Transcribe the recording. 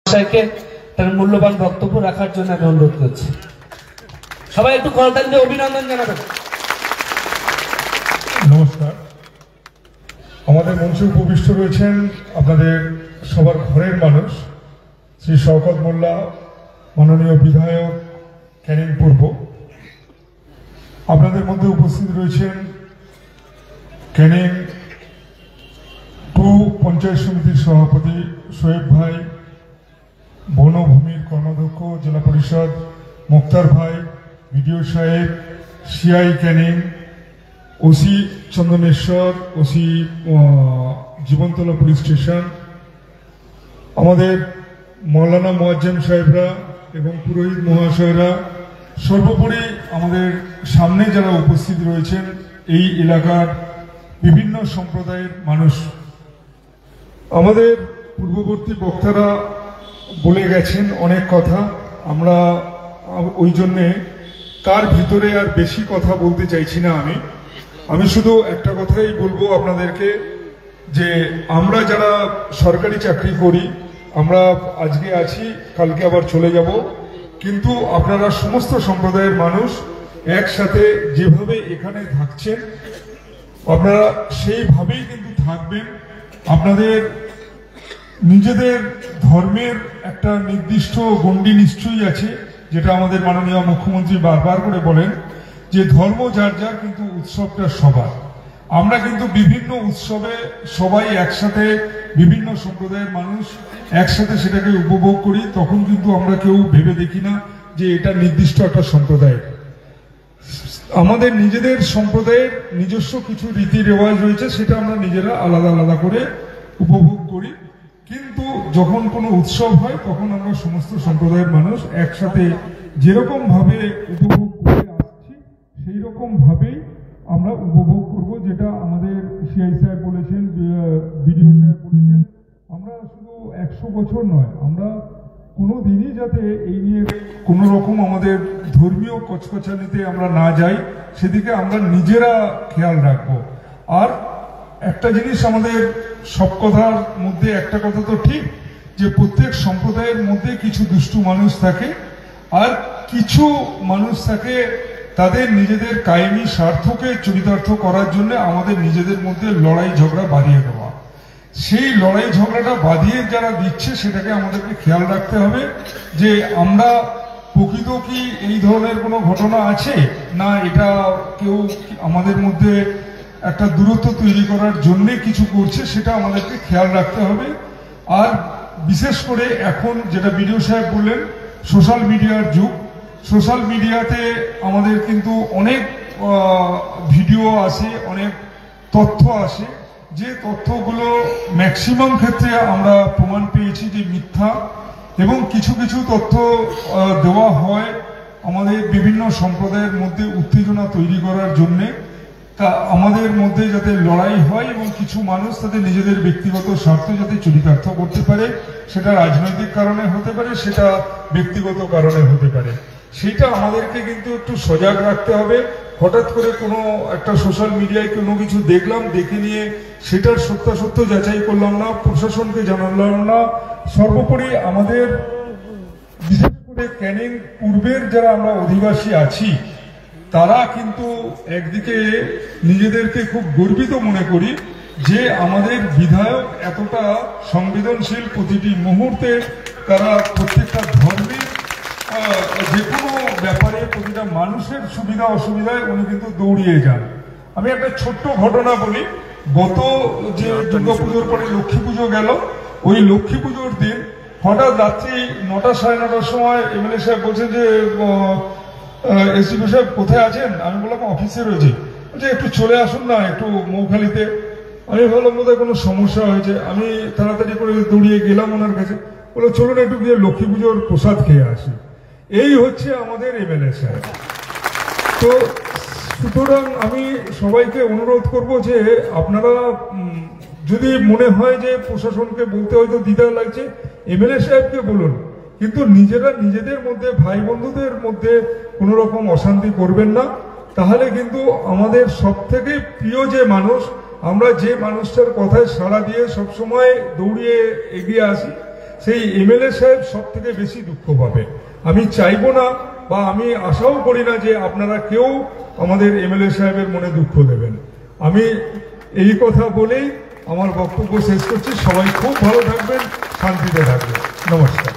মহাশয়কে তার মূল্যবান বক্তব্য রাখার জন্য আমি অনুরোধ করছি। সবাই একটু করতালি দিয়ে অভিনন্দন জানাবেন। নমস্কার। আমাদের মঞ্চে উপবিষ্ট রয়েছেন আপনাদের সবার ঘরের মানুষ শ্রী শওকত মোল্লা, মাননীয় বিধায়ক ক্যানিং পূর্ব। আপনাদের মধ্যে উপস্থিত রয়েছেন ক্যানিং 2 পঞ্চায়েত সমিতির সভাপতি শোয়েব ভাই, বনভূমির কর্মাধ্যক্ষ জেলা পরিষদ মুক্তার ভাই, বিডিও সাহেব, CI Canning, OC Chandaneswar, OC Jibantala police station, আমাদের মৌলানা মোয়াজ্জেম সাহেবরা এবং পুরোহিত মহাশয়রা, সর্বোপরি আমাদের সামনে যারা উপস্থিত রয়েছেন এই এলাকার বিভিন্ন সম্প্রদায়ের মানুষ। আমাদের পূর্ববর্তী বক্তারা বলে গেছেন অনেক কথা, আমরা ওই জন্যে তার ভিতরে আর বেশি কথা বলতে চাইছি না। আমি শুধু একটা কথাই বলবো আপনাদেরকে, যে আমরা যারা সরকারি চাকরি করি, আমরা আজকে আছি, কালকে আবার চলে যাব, কিন্তু আপনারা সমস্ত সম্প্রদায়ের মানুষ একসাথে যেভাবে এখানে থাকছেন আপনারা সেইভাবেই কিন্তু থাকবেন। আপনাদের নিজেদের ধর্মের একটা নির্দিষ্ট গণ্ডি নিশ্চয়ই আছে, যেটা আমাদের মাননীয় মুখ্যমন্ত্রী বারবার করে বলেন যে ধর্ম যার যার, কিন্তু উৎসবটা সবার। আমরা কিন্তু বিভিন্ন উৎসবে সবাই একসাথে, বিভিন্ন সম্প্রদায়ের মানুষ একসাথে সেটাকে উপভোগ করি, তখন কিন্তু আমরা কেউ ভেবে দেখি না যে এটা নির্দিষ্ট একটা সম্প্রদায়। আমাদের নিজেদের সম্প্রদায়ের নিজস্ব কিছু রীতি রেওয়াজ রয়েছে, সেটা আমরা নিজেরা আলাদা আলাদা করে উপভোগ করি, কিন্তু যখন কোনো উৎসব হয় তখন আমরা সমস্ত সম্প্রদায়ের মানুষ একসাথে যেরকম ভাবে উপভোগ করে আসছি সেই রকম ভাবেই আমরা উপভোগ করব। যেটা আমাদের সিআই সাহেব বলেছেন, বিডিও সাহেব বলেছেন, আমরা শুধু 100 বছর নয়, আমরা কোনো দিনই যাতে এই নিয়ে কোনো রকম আমাদের ধর্মীয় কচকচানিতে আমরা না যাই, সেদিকে আমরা নিজেরা খেয়াল রাখবো। আর একটা জিনিস আমাদের সব কথার মধ্যে একটা কথা তো ঠিক, যে প্রত্যেক সম্প্রদায়ের মধ্যে কিছু দুষ্টু মানুষ থাকে, আর কিছু মানুষ থাকে তাদের নিজেদের কায়েমি স্বার্থকে চরিতার্থ করার জন্য আমাদের নিজেদের মধ্যে লড়াই ঝগড়া বাঁধিয়ে দেওয়া। সেই লড়াই ঝগড়াটা বাঁধিয়ে যারা দিচ্ছে সেটাকে আমাদেরকে খেয়াল রাখতে হবে যে আমরা প্রকৃত কি এই ধরনের কোনো ঘটনা আছে না, এটা কেউ আমাদের মধ্যে একটা দূরত্ব তৈরি করার জন্যে কিছু করছে, সেটা আমাদেরকে খেয়াল রাখতে হবে। আর বিশেষ করে এখন যেটা বিডিও সাহেব বললেন, সোশ্যাল মিডিয়ার যুগ। সোশ্যাল মিডিয়াতে আমাদের কিন্তু অনেক ভিডিও আসে, অনেক তথ্য আসে, যে তথ্যগুলো ম্যাক্সিমাম ক্ষেত্রে আমরা প্রমাণ পেয়েছি যে মিথ্যা, এবং কিছু কিছু তথ্য দেওয়া হয় আমাদের বিভিন্ন সম্প্রদায়ের মধ্যে উত্তেজনা তৈরি করার জন্যে, তা আমাদের মধ্যে যাতে লড়াই হয় এবং কিছু মানুষ তাদের নিজেদের ব্যক্তিগত স্বার্থ যাতে চরিতার্থ করতে পারে, সেটা রাজনৈতিক কারণে হতে পারে, সেটা ব্যক্তিগত কারণে হতে পারে, সেটা আমাদেরকে কিন্তু একটু সজাগ রাখতে হবে। হঠাৎ করে কোনো একটা সোশ্যাল মিডিয়ায় কোনো কিছু দেখলাম, দেখে নিয়ে সেটার সত্যাসত্য যাচাই করলাম না, প্রশাসনকে জানালাম না। সর্বোপরি আমাদের বিশেষ করে ক্যানিং পূর্বের যারা আমরা অধিবাসী আছি, তারা কিন্তু একদিকে নিজেদেরকে খুব গর্বিত মনে করি যে আমাদের বিধায়ক এতটা সংবেদনশীল, প্রতিটি মুহূর্তে তারা প্রত্যেকটা ধর্মের যে কোনো ব্যাপারে প্রতিটা মানুষের সুবিধা অসুবিধায় উনি কিন্তু দৌড়িয়ে যান। আমি একটা ছোট্ট ঘটনা বলি, গত যে দুর্গাপুজোর পরে লক্ষ্মী পুজো গেল, ওই লক্ষ্মী পুজোর দিন হঠাৎ রাত্রি 9টা সাড়ে 9টার সময় এমএলএ সাহেব বলছেন যে এসডিপি সাহেব কোথায় আছেন? আমি বললাম অফিসে রয়েছে। বলছে একটু চলে আসুন না, একটু মৌখালিতে। আমি ভাবলাম বোধহয় কোনো সমস্যা হয়েছে, আমি তাড়াতাড়ি করে দৌড়িয়ে গেলাম ওনার কাছে। বললো চলুন একটু গিয়ে লক্ষ্মী পুজোর প্রসাদ খেয়ে আসি। এই হচ্ছে আমাদের এমএলএ সাহেব। তো সুতরাং আমি সবাইকে অনুরোধ করব যে আপনারা যদি মনে হয় যে প্রশাসনকে বলতে হয়তো দ্বিধা লাগছে, এমএলএ সাহেবকে বলুন, কিন্তু নিজেরা নিজেদের মধ্যে, ভাই বন্ধুদের মধ্যে কোনো রকম অশান্তি করবেন না। তাহলে কিন্তু আমাদের সব থেকে প্রিয় যে মানুষ, আমরা যে মানুষটার কথায় সাড়া দিয়ে সবসময় দৌড়িয়ে এগিয়ে আসি, সেই এমএলএ সাহেব সব থেকে বেশি দুঃখ পাবে। আমি চাইবো না বা আমি আশাও করি না যে আপনারা কেউ আমাদের এমএলএ সাহেবের মনে দুঃখ দেবেন। আমি এই কথা বলেই আমার বক্তব্য শেষ করছি। সবাই খুব ভালো থাকবেন, শান্তিতে থাকবেন। নমস্কার।